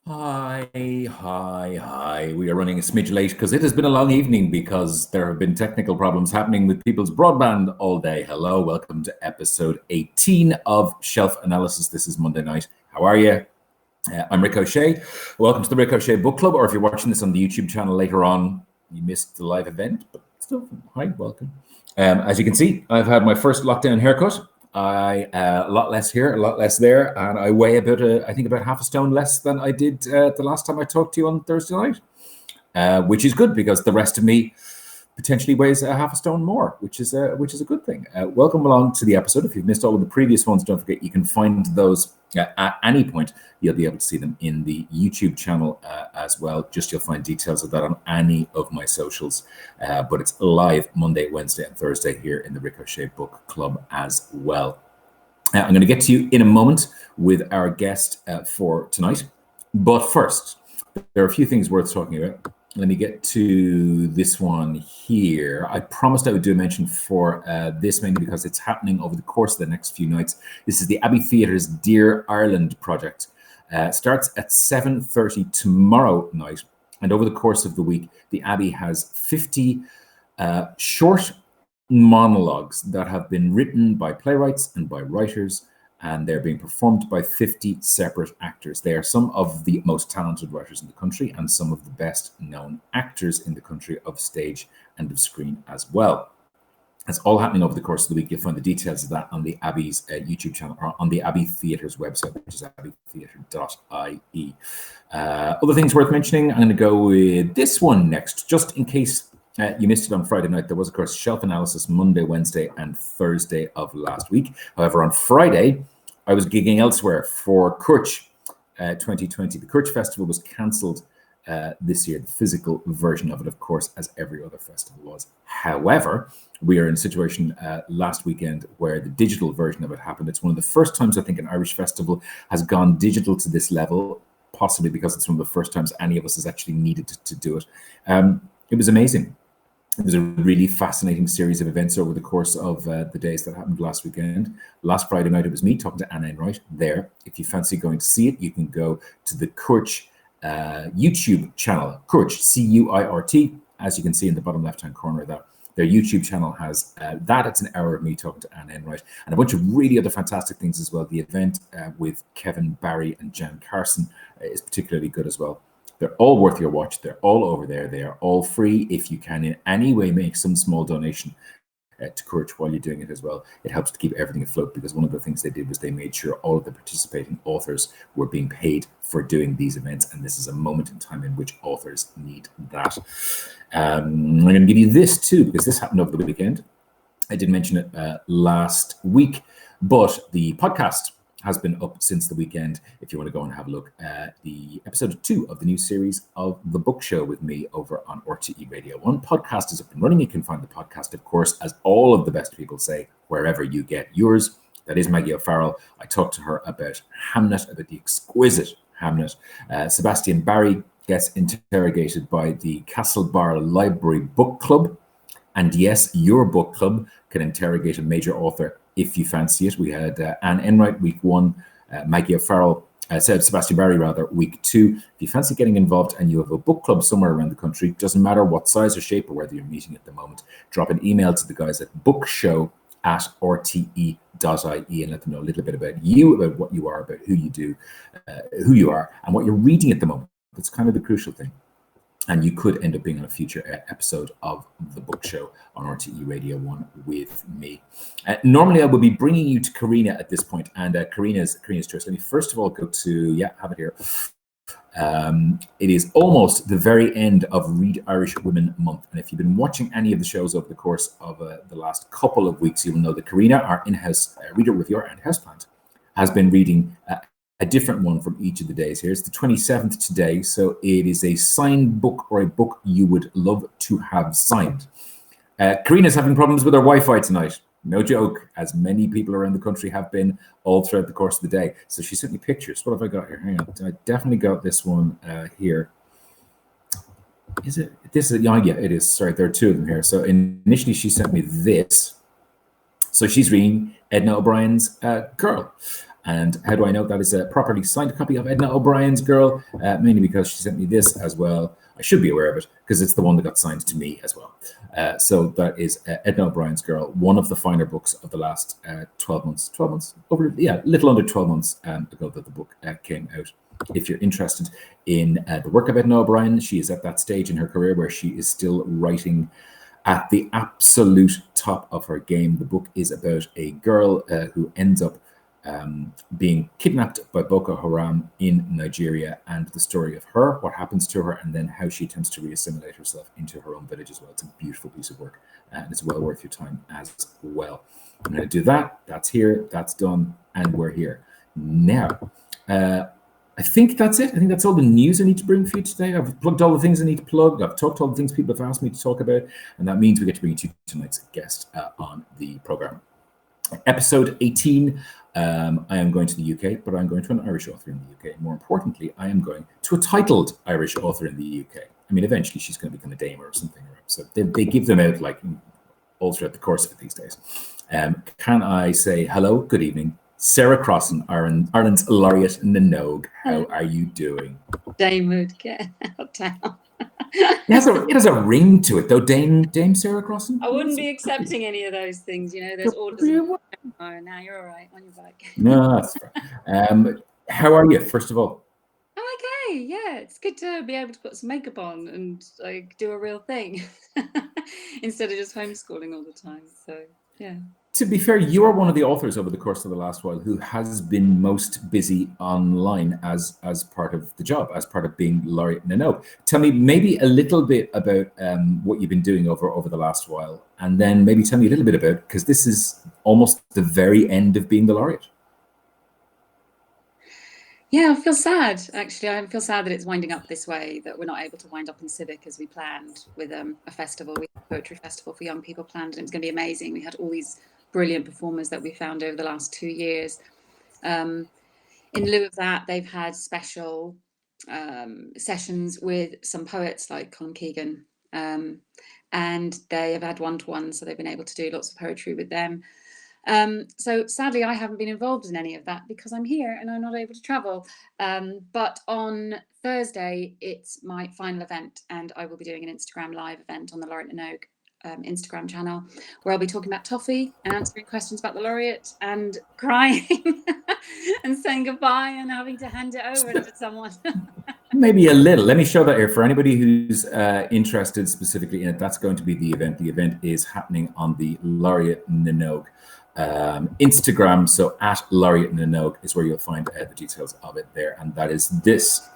Hi, hi, hi. We are running a smidge late because it has been a long evening because there have been technical problems happening with people's broadband all day. Hello, welcome to episode 18 of Shelf Analysis. This is Monday night. How are you? I'm Ricochet. Welcome to the Ricochet Book Club, or if you're watching this on the YouTube channel later on, you missed the live event, but still, hi, welcome. As you can see, I've had my first lockdown haircut. A lot less here, a lot less there, and I weigh I think about half a stone less than I did the last time I talked to you on Thursday night, which is good because the rest of me potentially weighs a half a stone more, which is a good thing. Welcome along to the episode. If you've missed all of the previous ones, don't forget you can find those at any point. You'll be able to see them in the YouTube channel as well. You'll find details of that on any of my socials. But it's live Monday, Wednesday, and Thursday here in the Ricochet Book Club as well. I'm going to get to you in a moment with our guest for tonight. But first, there are a few things worth talking about. Let me get to this one here. I promised I would do a mention for this mainly because it's happening over the course of the next few nights. This is the Abbey Theatre's Dear Ireland project. Starts at 7:30 tomorrow night. And over the course of the week, the Abbey has 50 short monologues that have been written by playwrights and by writers, and they're being performed by 50 separate actors. They are some of the most talented writers in the country and some of the best known actors in the country of stage and of screen as well. It's all happening over the course of the week. You'll find the details of that on the Abbey's YouTube channel or on the Abbey Theatre's website, which is abbeytheatre.ie. Other things worth mentioning, I'm going to go with this one next, just in case you missed it on Friday night. There was, of course, Shelf Analysis Monday, Wednesday, and Thursday of last week. However, on Friday, I was gigging elsewhere for Curch 2020. The Curch Festival was cancelled this year, the physical version of it, of course, as every other festival was. However, we are in a situation last weekend where the digital version of it happened. It's one of the first times I think an Irish festival has gone digital to this level, possibly because it's one of the first times any of us has actually needed to do it. It was amazing. It was a really fascinating series of events over the course of the days that happened last weekend. Last Friday night, it was me talking to Anna Enright there. If you fancy going to see it, you can go to the Curch YouTube channel, Curch, C-U-I-R-T, as you can see in the bottom left-hand corner of that. Their YouTube channel has that. It's an hour of me talking to Anna Enright and a bunch of really other fantastic things as well. The event with Kevin Barry and Jan Carson is particularly good as well. They're all worth your watch. They're all over there. They are all free. If you can in any way make some small donation to Curch while you're doing it as well, it helps to keep everything afloat, because one of the things they did was they made sure all of the participating authors were being paid for doing these events, and this is a moment in time in which authors need that. I'm going to give you this too, because this happened over the weekend. I did mention it last week, but the podcast has been up since the weekend. If you want to go and have a look at the episode 2 of the new series of The Book Show with me over on RTE Radio 1. Podcast is up and running. You can find the podcast, of course, as all of the best people say, wherever you get yours. That is Maggie O'Farrell. I talked to her about Hamnet, about the exquisite Hamnet. Sebastian Barry gets interrogated by the Castlebar Library Book Club. And yes, your book club can interrogate a major author if you fancy it. We had Anne Enright week 1, Maggie O'Farrell, Sebastian Barry rather, week 2. If you fancy getting involved and you have a book club somewhere around the country, doesn't matter what size or shape or whether you're meeting at the moment, drop an email to the guys at bookshow@rte.ie and let them know a little bit about you, about what you are, about who you do, who you are, and what you're reading at the moment. That's kind of the crucial thing. And you could end up being on a future episode of The Book Show on RTE Radio 1 with me. Normally, I would be bringing you to Karina at this point, and Karina's choice. Let me first of all go to, have it here. It is almost the very end of Read Irish Women Month. And if you've been watching any of the shows over the course of the last couple of weeks, you'll know that Karina, our in-house reader reviewer and houseplant, has been reading a different one from each of the days here. It's the 27th today, so it is a signed book or a book you would love to have signed. Karina's having problems with her Wi-Fi tonight. No joke, as many people around the country have been all throughout the course of the day. So she sent me pictures. What have I got here? Hang on. I definitely got this one here. Is it? This is, yeah, it is. Sorry, there are 2 of them here. So initially she sent me this. So she's reading Edna O'Brien's Girl. And how do I know that is a properly signed copy of Edna O'Brien's Girl? Mainly because she sent me this as well. I should be aware of it because it's the one that got signed to me as well. So that is Edna O'Brien's Girl, one of the finer books of the last 12 months. 12 months? Little under 12 months ago that the book came out. If you're interested in the work of Edna O'Brien, she is at that stage in her career where she is still writing at the absolute top of her game. The book is about a girl who ends up being kidnapped by Boko Haram in Nigeria, and the story of her, what happens to her, and then how she attempts to reassimilate herself into her own village as well. It's a beautiful piece of work, and it's well worth your time as well. I'm going to do that. That's here. That's done. And we're here. Now, I think that's it. I think that's all the news I need to bring for you today. I've plugged all the things I need to plug. I've talked all the things people have asked me to talk about. And that means we get to bring you to tonight's guest on the program. Episode 18, I am going to the UK, but I'm going to an Irish author in the UK. More importantly, I am going to a titled Irish author in the UK. I mean, eventually she's going to become a dame or something. So they give them out like all throughout the course of it these days. Can I say hello, good evening, Sarah Crossan, Ireland's Laureate Minogue. How are you doing? Damehood, get out town. It has a ring to it, though. Dame Sarah Crossan. I wouldn't be accepting any of those things. You know, there's orders. Oh, now you're all right on your back. No, that's fine. How are you, first of all? I'm okay. Yeah, it's good to be able to put some makeup on and like do a real thing instead of just homeschooling all the time. So yeah. To be fair, you are one of the authors over the course of the last while who has been most busy online as part of the job, as part of being Laureate Minogue. Tell me maybe a little bit about what you've been doing over the last while, and then maybe tell me a little bit about, because this is almost the very end of being the Laureate. Yeah, I feel sad, actually. I feel sad that it's winding up this way, that we're not able to wind up in Civic as we planned with a festival. We had a poetry festival for young people planned, and it was going to be amazing. We had all these brilliant performers that we found over the last 2 years. In lieu of that, they've had special sessions with some poets like Colin Keegan, and they have had one-to-ones, so they've been able to do lots of poetry with them. So sadly, I haven't been involved in any of that because I'm here and I'm not able to travel. But on Thursday, it's my final event, and I will be doing an Instagram live event on the Laureate Minogue Instagram channel, where I'll be talking about toffee and answering questions about the Laureate and crying and saying goodbye and having to hand it over to someone. Maybe a little. Let me show that here for anybody who's interested specifically in it. That's going to be the event. The event is happening on the Laureate Minogue Instagram. So at Laureate Minogue is where you'll find the details of it there, and that is this.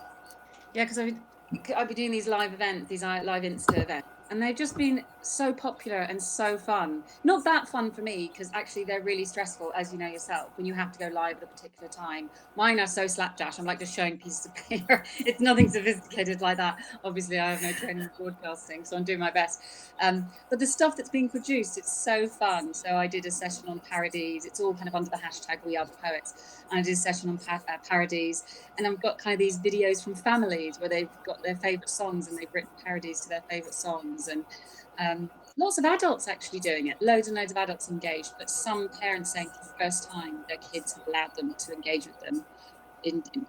Yeah, because I've been doing these live events, these live Insta events, and they've just been so popular and so fun. Not that fun for me, because actually they're really stressful, as you know yourself, when you have to go live at a particular time. Mine are so slapdash. I'm like just showing pieces of paper. It's nothing sophisticated like that. Obviously, I have no training in broadcasting, so I'm doing my best. But the stuff that's being produced, it's so fun. So I did a session on parodies. It's all kind of under the hashtag We Are the Poets. And I did a session on parodies. And I've got kind of these videos from families where they've got their favourite songs and they've written parodies to their favourite songs. And lots of adults actually doing it, loads and loads of adults engaged, but some parents saying for the first time their kids have allowed them to engage with them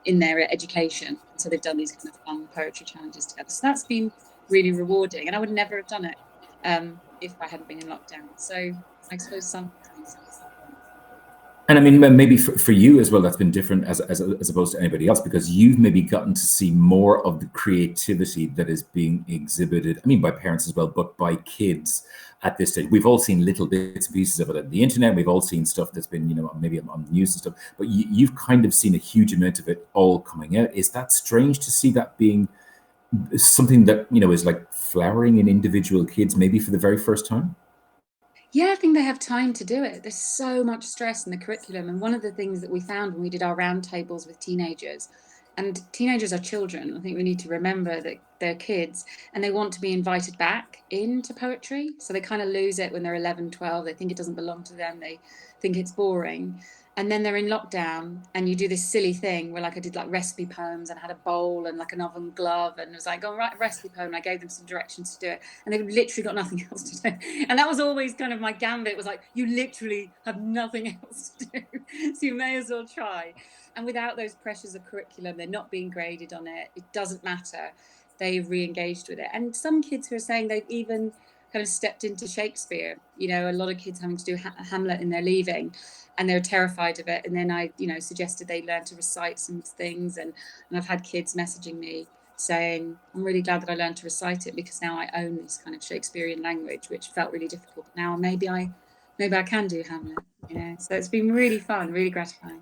in their education. So they've done these kind of fun poetry challenges together. So that's been really rewarding, and I would never have done it if I hadn't been in lockdown. So I suppose some things. And I mean, maybe for you as well, that's been different as opposed to anybody else, because you've maybe gotten to see more of the creativity that is being exhibited, I mean, by parents as well, but by kids at this stage. We've all seen little bits and pieces of it on the internet. We've all seen stuff that's been, maybe on the news and stuff, but you've kind of seen a huge amount of it all coming out. Is that strange to see that being something that, is like flowering in individual kids, maybe for the very first time? Yeah, I think they have time to do it. There's so much stress in the curriculum. And one of the things that we found when we did our roundtables with teenagers, and teenagers are children, I think we need to remember that they're kids and they want to be invited back into poetry. So they kind of lose it when they're 11, 12. They think it doesn't belong to them. They think it's boring. And then they're in lockdown, and you do this silly thing where, like, I did like recipe poems and had a bowl and like an oven glove, and was like, go write a recipe poem. And I gave them some directions to do it, and they've literally got nothing else to do. And that was always kind of my gambit, was like, you literally have nothing else to do, so you may as well try. And without those pressures of curriculum, they're not being graded on it. It doesn't matter. They've re-engaged with it. And some kids who are saying they've even kind of stepped into Shakespeare. You know, a lot of kids having to do Hamlet in their leaving, and they were terrified of it. And then I, suggested they learn to recite some things. And I've had kids messaging me saying, I'm really glad that I learned to recite it, because now I own this kind of Shakespearean language, which felt really difficult. But now maybe I can do Hamlet, So it's been really fun, really gratifying.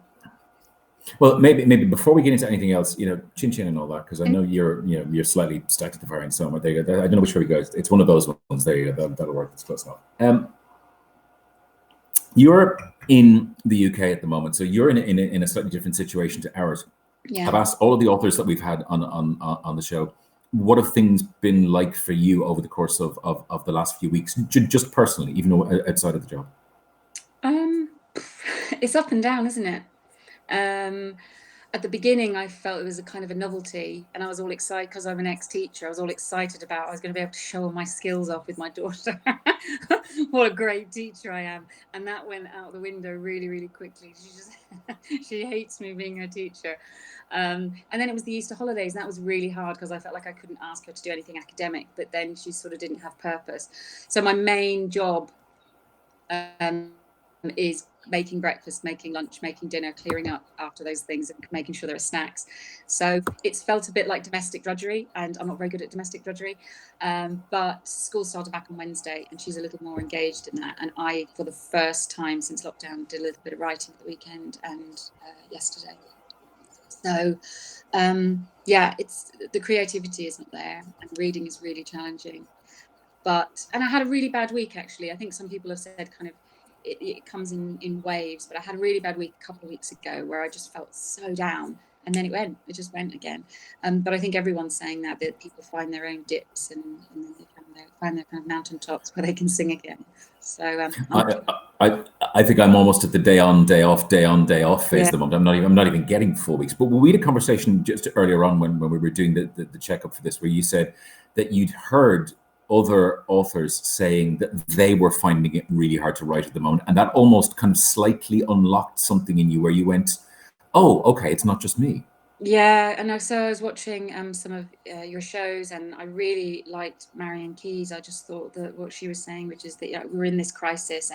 Well, maybe before we get into anything else, chin chin and all that, because I know you're slightly stacked at the fire in somewhere. There you go. I don't know which way we go. It's one of those ones. There you go. That'll work. It's close enough. You're in the UK at the moment, so you're in a slightly different situation to ours. Yeah. I've asked all of the authors that we've had on the show, what have things been like for you over the course of the last few weeks, just personally, even outside of the job? It's up and down, isn't it? At the beginning, I felt it was a kind of a novelty, and I was all excited because I'm an ex-teacher. I was all excited about I was going to be able to show all my skills off with my daughter. What a great teacher I am. And that went out the window really, really quickly. She hates me being her teacher. And then it was the Easter holidays, and that was really hard because I felt like I couldn't ask her to do anything academic, but then she sort of didn't have purpose. So my main job is making breakfast, making lunch, making dinner, clearing up after those things, and making sure there are snacks. So it's felt a bit like domestic drudgery, and I'm not very good at domestic drudgery. But school started back on Wednesday, and she's a little more engaged in that. And I, for the first time since lockdown, did a little bit of writing at the weekend and yesterday. So it's the creativity is not there, and reading is really challenging. And I had a really bad week, actually. I think some people have said kind of it comes in waves, but I had a really bad week a couple of weeks ago where I just felt so down, and then it just went again. But I think everyone's saying that people find their own dips, and then they find their kind of mountaintops where they can sing again. So I think I'm almost at the day on, day off phase at the moment. I'm not even getting 4 weeks. But we had a conversation just earlier on when we were doing the checkup for this, where you said that you'd heard other authors saying that they were finding it really hard to write at the moment, and that almost kind of slightly unlocked something in you where you went, oh, okay, it's not just me. Yeah, and so I was watching some of your shows, and I really liked Marian Keyes. I just thought that what she was saying, which is that we're in this crisis,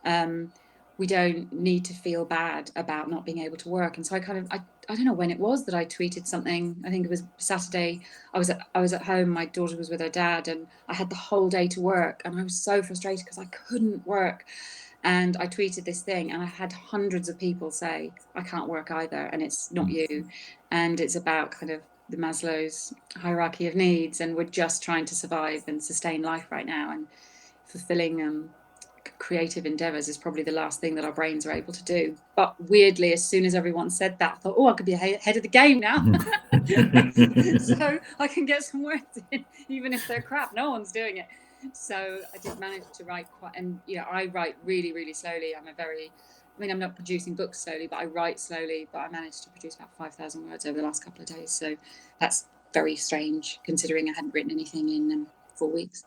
and we don't need to feel bad about not being able to work. And so I don't know when it was that I tweeted something. I think it was Saturday. I was at home. My daughter was with her dad, and I had the whole day to work, and I was so frustrated because I couldn't work. And I tweeted this thing, and I had hundreds of people say, I can't work either, and it's not you. And it's about kind of the Maslow's hierarchy of needs, and we're just trying to survive and sustain life right now, and fulfilling creative endeavors is probably the last thing that our brains are able to do. But weirdly, as soon as everyone said that, I thought, I could be ahead of the game now. So I can get some words in, even if they're crap. No one's doing it. So I did manage to write I write really, really slowly. I'm not producing books slowly, but I write slowly. But I managed to produce about 5,000 words over the last couple of days. So that's very strange, considering I hadn't written anything in 4 weeks.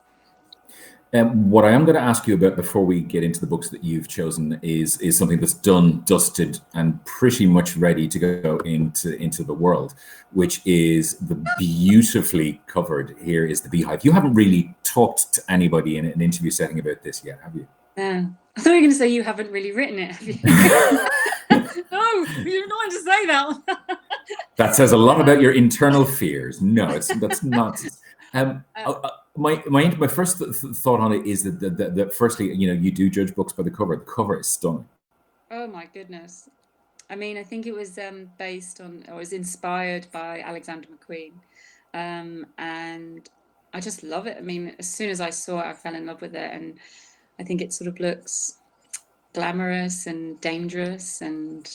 What I am going to ask you about before we get into the books that you've chosen is something that's done, dusted, and pretty much ready to go into the world, which is the beautifully covered. Here is the Beehive. You haven't really talked to anybody in an interview setting about this yet, have you? I thought you were going to say you haven't really written it, have you? No, you're not going to say that. That says a lot about your internal fears. No, that's not. My first thought on it is that firstly, you do judge books by the cover. The cover is stunning. Oh my goodness! I mean, I think it was inspired by Alexander McQueen, and I just love it. I mean, as soon as I saw it, I fell in love with it, and I think it sort of looks glamorous and dangerous and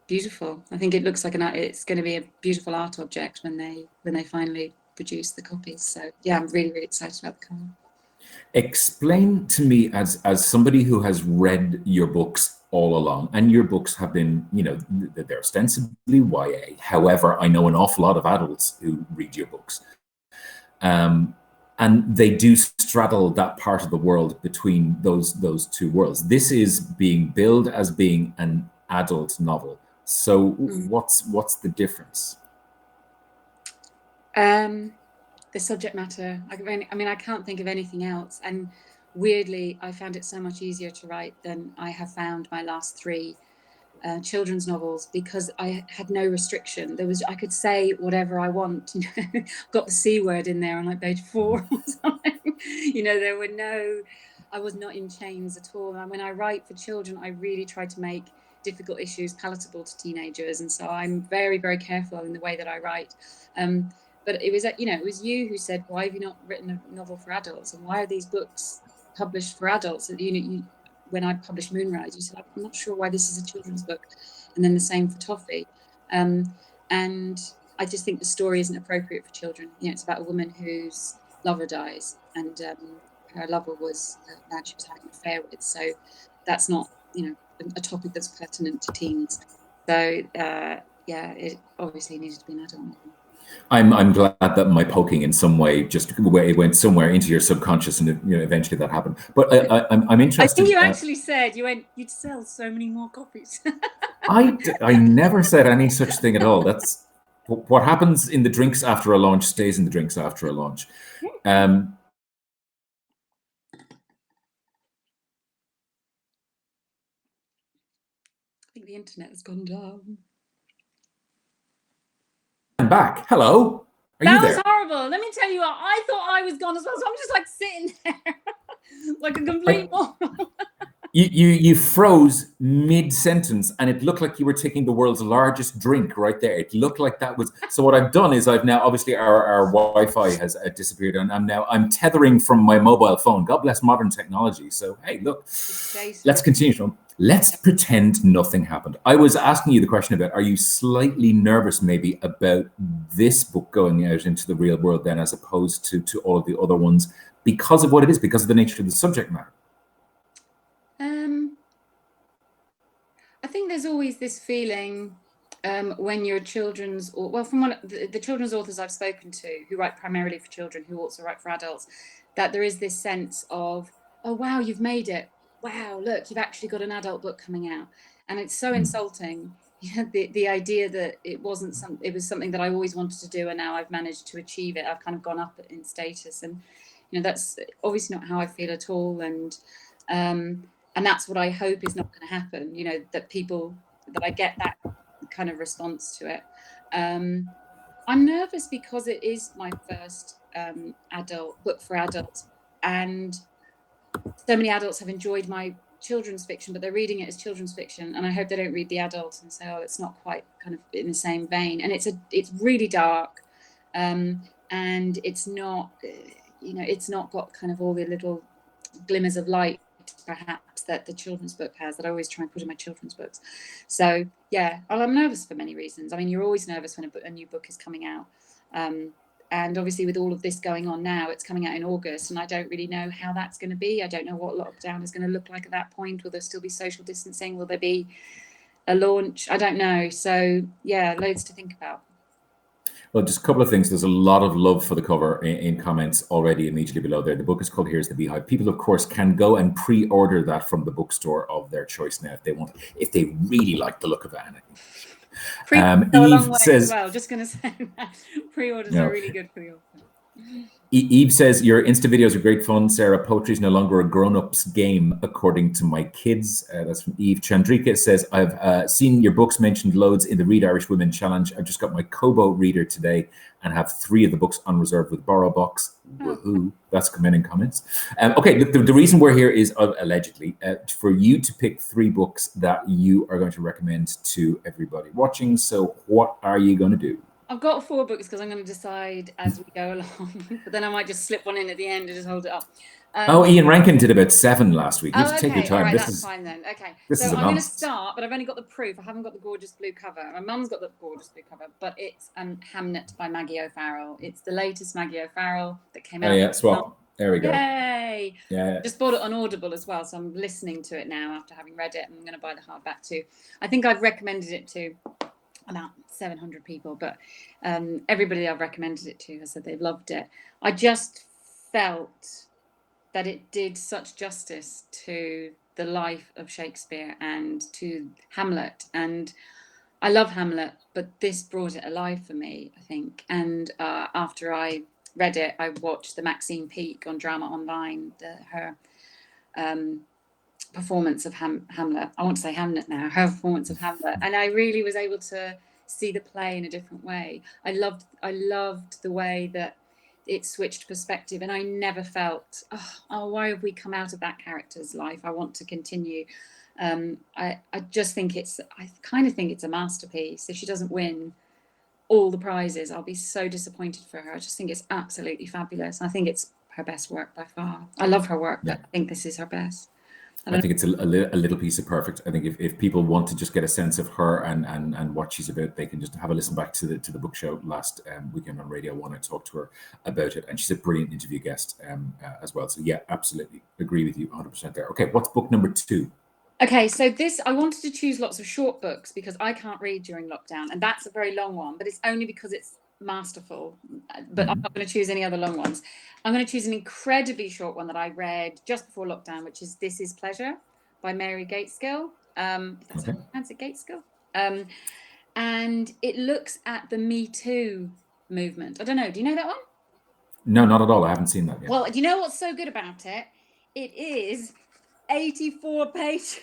beautiful. I think it looks like it's going to be a beautiful art object when they finally produce the copies. So yeah, I'm really, really excited about the cover. Explain to me, as somebody who has read your books all along, and your books have been, they're ostensibly YA. However, I know an awful lot of adults who read your books. And they do straddle that part of the world between those two worlds. This is being billed as being an adult novel. So what's the difference? The subject matter. I can't think of anything else. And weirdly, I found it so much easier to write than I have found my last 3 children's novels, because I had no restriction. I could say whatever I want. Got the C word in there on like page 4 or something. I was not in chains at all. And when I write for children, I really try to make difficult issues palatable to teenagers, and so I'm very, very careful in the way that I write. But it was you who said, why have you not written a novel for adults, and why are these books published for adults? When I published Moonrise, you said, I'm not sure why this is a children's book. And then the same for Toffee. And I just think the story isn't appropriate for children. It's about a woman whose lover dies, and her lover was a man she was having an affair with. So that's not, a topic that's pertinent to teens. So it obviously needed to be an adult novel. I'm glad that my poking in some way it went somewhere into your subconscious, and eventually that happened. But I'm interested. I think you actually said you'd sell so many more copies. I never said any such thing at all. That's what happens in the drinks after a launch stays in the drinks after a launch. I think the internet has gone down. I'm back. Hello. That was horrible. Let me tell you what, I thought I was gone as well. So I'm just like sitting there like a complete moron. You froze mid-sentence, and it looked like you were taking the world's largest drink right there. It looked like that was... So what I've done is I've now, obviously our Wi-Fi has disappeared, and I'm tethering from my mobile phone. God bless modern technology. So, hey, look, let's continue. Let's pretend nothing happened. I was asking you the question about, are you slightly nervous maybe about this book going out into the real world then, as opposed to all of the other ones, because of what it is, because of the nature of the subject matter? I think there's always this feeling when you're from the children's authors I've spoken to, who write primarily for children, who also write for adults, that there is this sense of, oh wow, you've made it. Wow, look, you've actually got an adult book coming out. And it's so insulting. The idea that it was something that I always wanted to do, and now I've managed to achieve it. I've kind of gone up in status, and that's obviously not how I feel at all. And that's what I hope is not going to happen, that I get that kind of response to it. I'm nervous because it is my first adult book for adults, and so many adults have enjoyed my children's fiction, but they're reading it as children's fiction, and I hope they don't read the adult and say, oh, it's not quite kind of in the same vein. And it's really dark, and it's not, it's not got kind of all the little glimmers of light perhaps that the children's book has, that I always try and put in my children's books. So yeah, I'm nervous for many reasons. I mean, you're always nervous when a new book is coming out, and obviously with all of this going on now, it's coming out in August, and I don't really know how that's going to be. I don't know what lockdown is going to look like at that point. Will there still be social distancing? Will there be a launch? I don't know. So yeah, loads to think about. Well, just a couple of things. There's a lot of love for the cover in comments already immediately below there. The book is called Here's the Beehive. People, of course, can go and pre-order that from the bookstore of their choice now if they really like the look of it. Eve says, well, just going to say that pre-orders are really good for the author. Eve says, your Insta videos are great fun. Sarah, poetry is no longer a grown-up's game, according to my kids. That's from Eve. Chandrika says, I've seen your books mentioned loads in the Read Irish Women Challenge. I've just got my Kobo reader today and have 3 of the books on reserve with Borrow Box. Woohoo. That's come in comments. Okay, look, the reason we're here is allegedly for you to pick 3 books that you are going to recommend to everybody watching. So what are you going to do? I've got 4 books because I'm going to decide as we go along, but then I might just slip one in at the end and just hold it up. Ian Rankin did about 7 last week. You okay. Take your time. All right, that's fine then. Okay. So I'm going to start, but I've only got the proof. I haven't got the gorgeous blue cover. My mum's got the gorgeous blue cover, but it's Hamnet by Maggie O'Farrell. It's the latest Maggie O'Farrell that came out. Oh, yeah, swap. There we go. Yay! Yeah. Just bought it on Audible as well, so I'm listening to it now after having read it. I'm going to buy the hardback too. I think I've recommended it to about 700 people, but everybody I've recommended it to has said they've loved it. I just felt that it did such justice to the life of Shakespeare and to Hamlet. And I love Hamlet, but this brought it alive for me, I think. And after I read it, I watched the Maxine Peake on Drama Online, her performance of Hamlet. I want to say Hamlet now, her performance of Hamlet. And I really was able to see the play in a different way. I loved the way that it switched perspective, and I never felt, oh, why have we come out of that character's life? I want to continue. I just think I kind of think it's a masterpiece. If she doesn't win all the prizes, I'll be so disappointed for her. I just think it's absolutely fabulous. I think it's her best work by far. I love her work, but I think this is her best. I think it's a little piece of perfect. I think if people want to just get a sense of her and what she's about, they can just have a listen back to the book show last weekend on Radio 1. I talked to her about it, and she's a brilliant interview guest as well. So yeah, absolutely agree with you 100% there. Okay, what's book number 2? Okay, so I wanted to choose lots of short books because I can't read during lockdown, and that's a very long one, but it's only because it's masterful. But I'm not going to choose any other long ones. I'm going to choose an incredibly short one that I read just before lockdown, which is This Is Pleasure by Mary Gateskill. If that's how you pronounce it, Gateskill. And it looks at the Me Too movement. I don't know. Do you know that one? No, not at all. I haven't seen that yet. Well, do you know what's so good about it? It is 84 pages.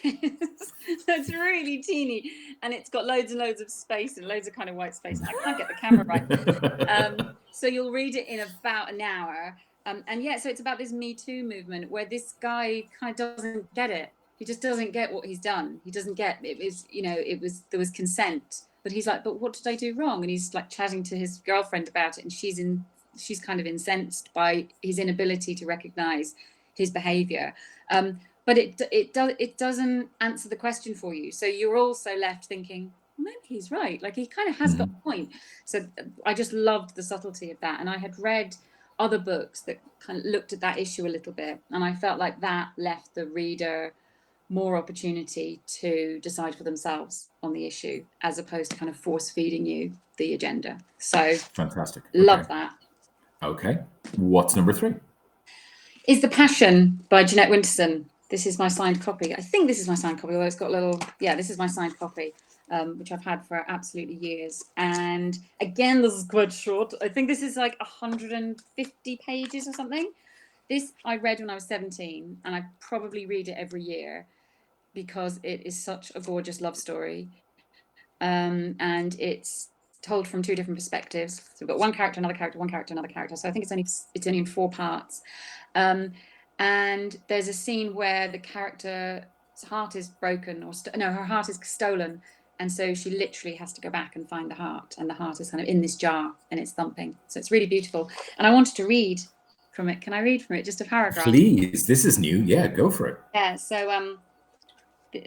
That's really teeny, and it's got loads and loads of space and loads of kind of white space. I can't get the camera right. So you'll read it in about an hour. And yeah, so it's about this Me Too movement where this guy kind of doesn't get it. He just doesn't get what he's done. He doesn't get it. There was consent, but he's like, but what did I do wrong? And he's like chatting to his girlfriend about it, and she's kind of incensed by his inability to recognize his behavior. But it doesn't answer the question for you. So you're also left thinking, maybe he's right. Like he kind of has got a point. So I just loved the subtlety of that. And I had read other books that kind of looked at that issue a little bit. And I felt like that left the reader more opportunity to decide for themselves on the issue, as opposed to kind of force feeding you the agenda. So fantastic. Love that. Okay. What's number 3? Is The Passion by Jeanette Winterson. This is my signed copy. I think this is my signed copy, although it's got a little, this is my signed copy, which I've had for absolutely years. And again, this is quite short. I think this is like 150 pages or something. This I read when I was 17, and I probably read it every year because it is such a gorgeous love story. And it's told from 2 different perspectives. So we've got one character, another character, one character, another character. So I think it's only in 4 parts. And there's a scene where the character's heart is broken, her heart is stolen. And so she literally has to go back and find the heart. And the heart is kind of in this jar and it's thumping. So it's really beautiful. And I wanted to read from it. Can I read from it? Just a paragraph. Please. This is new. Yeah, go for it. Yeah. So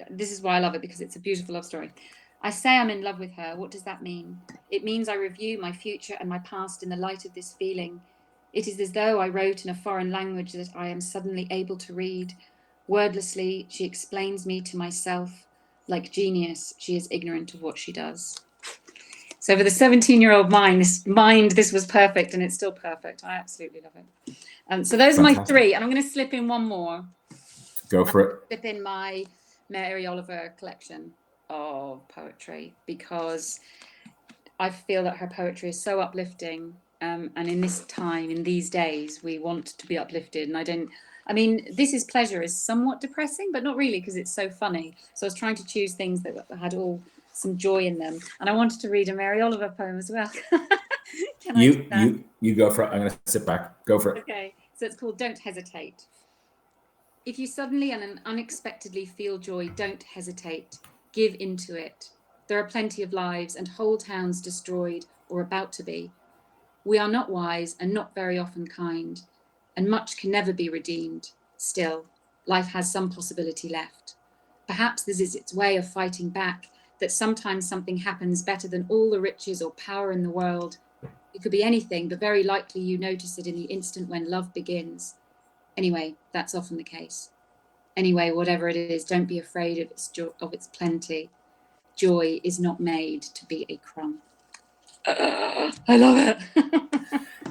this is why I love it, because it's a beautiful love story. I say I'm in love with her. What does that mean? It means I review my future and my past in the light of this feeling. It is as though I wrote in a foreign language that I am suddenly able to read. Wordlessly, she explains me to myself. Like genius, she is ignorant of what she does. So for the 17-year-old mind, this was perfect, and it's still perfect. I absolutely love it. So those are my 3, and I'm going to slip in one more. Go for it. Slip in my Mary Oliver collection of poetry, because I feel that her poetry is so uplifting. And in this time, in these days, we want to be uplifted. And This Is Pleasure is somewhat depressing, but not really, because it's so funny. So I was trying to choose things that had all some joy in them. And I wanted to read a Mary Oliver poem as well. You go for it. I'm going to sit back. Go for it. Okay. So it's called Don't Hesitate. If you suddenly and unexpectedly feel joy, don't hesitate. Give into it. There are plenty of lives and whole towns destroyed or about to be. We are not wise and not very often kind, and much can never be redeemed. Still, life has some possibility left. Perhaps this is its way of fighting back, that sometimes something happens better than all the riches or power in the world. It could be anything, but very likely you notice it in the instant when love begins. Anyway, that's often the case. Anyway, whatever it is, don't be afraid of its plenty. Joy is not made to be a crumb. I love it.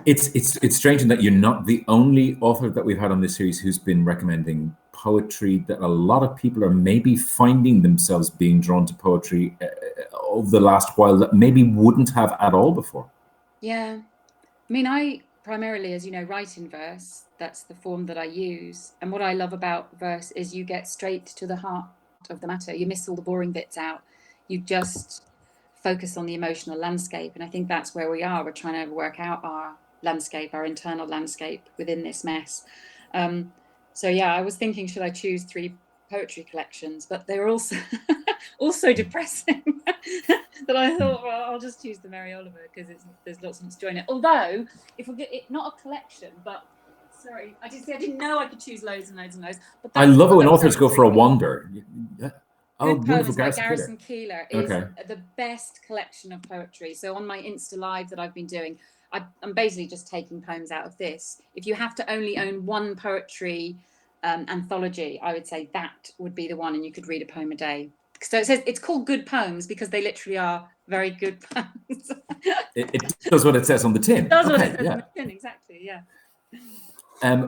It's strange in that you're not the only author that we've had on this series who's been recommending poetry, that a lot of people are maybe finding themselves being drawn to poetry over the last while that maybe wouldn't have at all before. Yeah. I mean, I primarily, as you know, write in verse. That's the form that I use. And what I love about verse is you get straight to the heart of the matter. You miss all the boring bits out. You just focus on the emotional landscape. And I think that's where we are. We're trying to work out our landscape, our internal landscape within this mess. So yeah, I was thinking, should I choose 3 poetry collections? But they're also also depressing that I thought, well, I'll just choose the Mary Oliver because there's lots of joy in it. Although, if we get it, not a collection, but sorry, I didn't know I could choose loads and loads and loads. But I love it when authors go for a wander. Oh, poems like Garrison Keillor is the best collection of poetry. So on my Insta Live that I've been doing, I'm basically just taking poems out of this. If you have to only own one poetry anthology, I would say that would be the one, and you could read a poem a day. So it says it's called Good Poems because they literally are very good poems. it does what it says on the tin. It does what it says on the tin, exactly, yeah.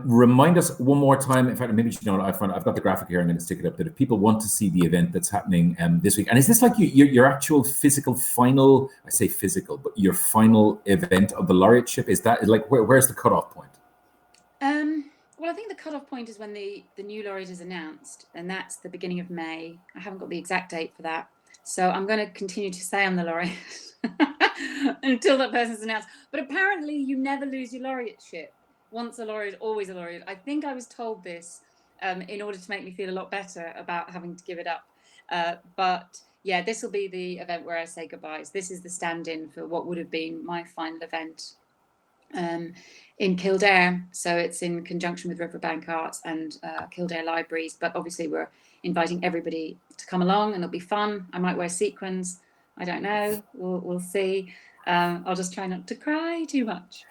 Remind us one more time. In fact, maybe you know what, I've got the graphic here. I'm going to stick it up. That if people want to see the event that's happening this week, and is this like your actual physical final? I say physical, but your final event of the Laureateship, is that like where's the cutoff point? Well, I think the cutoff point is when the new laureate is announced, and that's the beginning of May. I haven't got the exact date for that, so I'm going to continue to say I'm the laureate until that person's announced. But apparently, you never lose your laureateship. Once a laureate, always a laureate. I think I was told this in order to make me feel a lot better about having to give it up. But yeah, this will be the event where I say goodbyes. This is the stand-in for what would have been my final event in Kildare. So it's in conjunction with Riverbank Arts and Kildare Libraries. But obviously we're inviting everybody to come along and it'll be fun. I might wear sequins. I don't know. We'll see. I'll just try not to cry too much.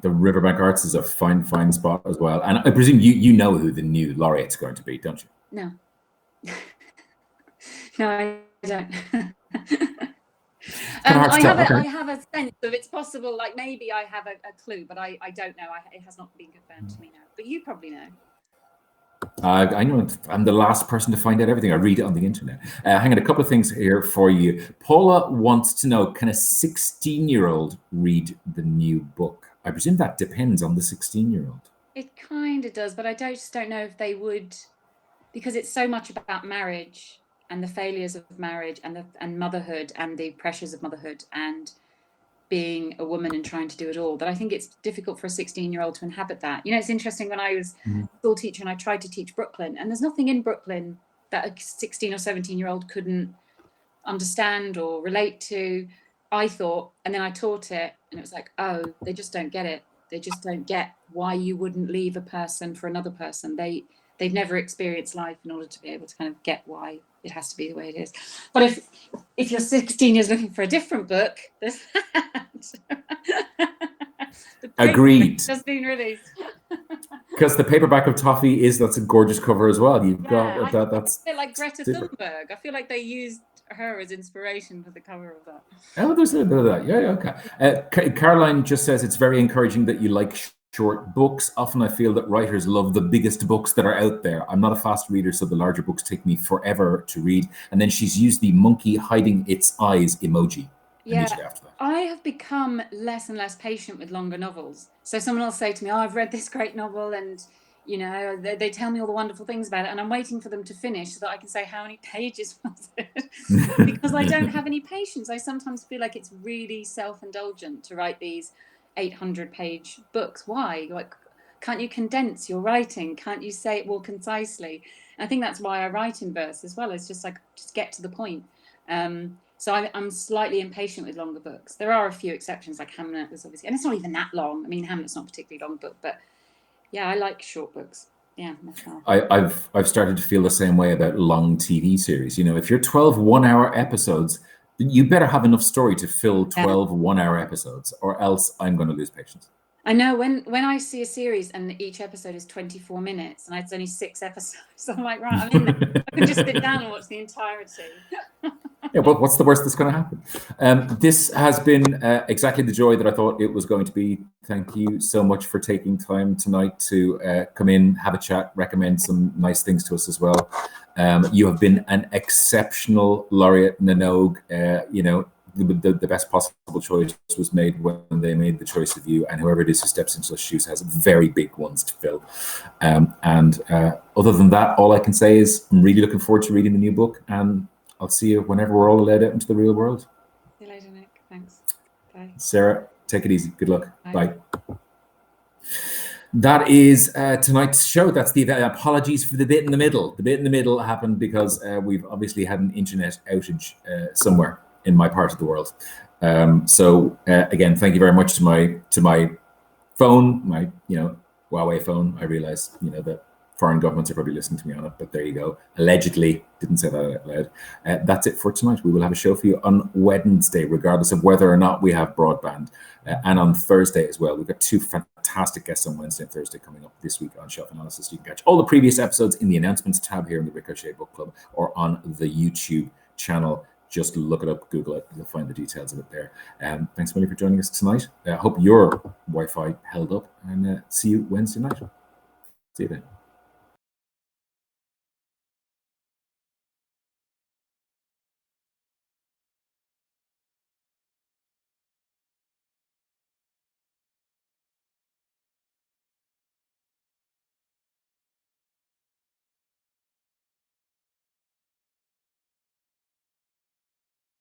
The Riverbank Arts is a fine spot as well. And I presume you know who the new laureate's going to be, don't you? No. No, I don't. I have a sense of it's possible, like maybe I have a clue, but I don't know. It has not been confirmed to me now. But you probably know. I know I'm the last person to find out everything. I read it on the internet. Hang on, a couple of things here for you. Paula wants to know, can a 16-year-old read the new book? I presume that depends on the 16-year-old. It kind of does, but I just don't know if they would, because it's so much about marriage and the failures of marriage and motherhood and the pressures of motherhood and being a woman and trying to do it all, that I think it's difficult for a 16-year-old to inhabit that. You know, it's interesting, when I was a school teacher and I tried to teach Brooklyn, and there's nothing in Brooklyn that a 16 or 17-year-old couldn't understand or relate to, I thought. And then I taught it and it was like, oh, they just don't get it. They just don't get why you wouldn't leave a person for another person. They've never experienced life in order to be able to kind of get why it has to be the way it is. But if you're 16 years looking for a different book, there's that. Agreed. Just been released. Because the paperback of Toffee that's a gorgeous cover as well. You've got that. That's a bit like Greta Thunberg. I feel like they used her as inspiration for the cover of that. Oh, there's a bit of that. Yeah, okay. Caroline just says it's very encouraging that you like short books. Often I feel that writers love the biggest books that are out there. I'm not a fast reader, so the larger books take me forever to read. And then she's used the monkey hiding its eyes emoji. Yeah, after that. I have become less and less patient with longer novels. So someone will say to me, oh, I've read this great novel and, you know, they tell me all the wonderful things about it. And I'm waiting for them to finish so that I can say, how many pages was it? Because I don't have any patience. I sometimes feel like it's really self-indulgent to write these 800-page books. Why? Like, can't you condense your writing? Can't you say it more concisely? And I think that's why I write in verse as well. It's just like, just get to the point. So I'm slightly impatient with longer books. There are a few exceptions, like Hamlet was obviously, and it's not even that long. I mean, Hamlet's not a particularly long book, but yeah, I like short books. Yeah, myself. I've started to feel the same way about long TV series. You know, if you're 12 one-hour episodes, you better have enough story to fill 12 one-hour episodes, or else I'm going to lose patience. I know when I see a series and each episode is 24 minutes and it's only 6 episodes, I'm like, right, I'm in there. I can just sit down and watch the entirety. Yeah, but what's the worst that's going to happen? This has been exactly the joy that I thought it was going to be. Thank you so much for taking time tonight to come in, have a chat, recommend some nice things to us as well. You have been an exceptional laureate, Nanogue. You know, the best possible choice was made when they made the choice of you, and whoever it is who steps into those shoes has very big ones to fill. Other than that, all I can say is I'm really looking forward to reading the new book, and I'll see you whenever we're all allowed out into the real world. See you later, Nick. Thanks. Bye. Sarah, take it easy. Good luck. Bye. That is tonight's show. That's the apologies for the bit in the middle. The bit in the middle happened because we've obviously had an internet outage somewhere in my part of the world. So again, thank you very much to my phone, my Huawei phone. I realize that foreign governments are probably listening to me on it, but there you go. Allegedly, didn't say that out loud. That's it for tonight. We will have a show for you on Wednesday, regardless of whether or not we have broadband. And on Thursday as well. We've got 2 fantastic guests on Wednesday and Thursday coming up this week on Shelf Analysis. You can catch all the previous episodes in the announcements tab here in the Ricochet Book Club or on the YouTube channel. Just look it up, Google it, you'll find the details of it there. Thanks, Millie, for joining us tonight. I hope your Wi-Fi held up, and see you Wednesday night. See you then.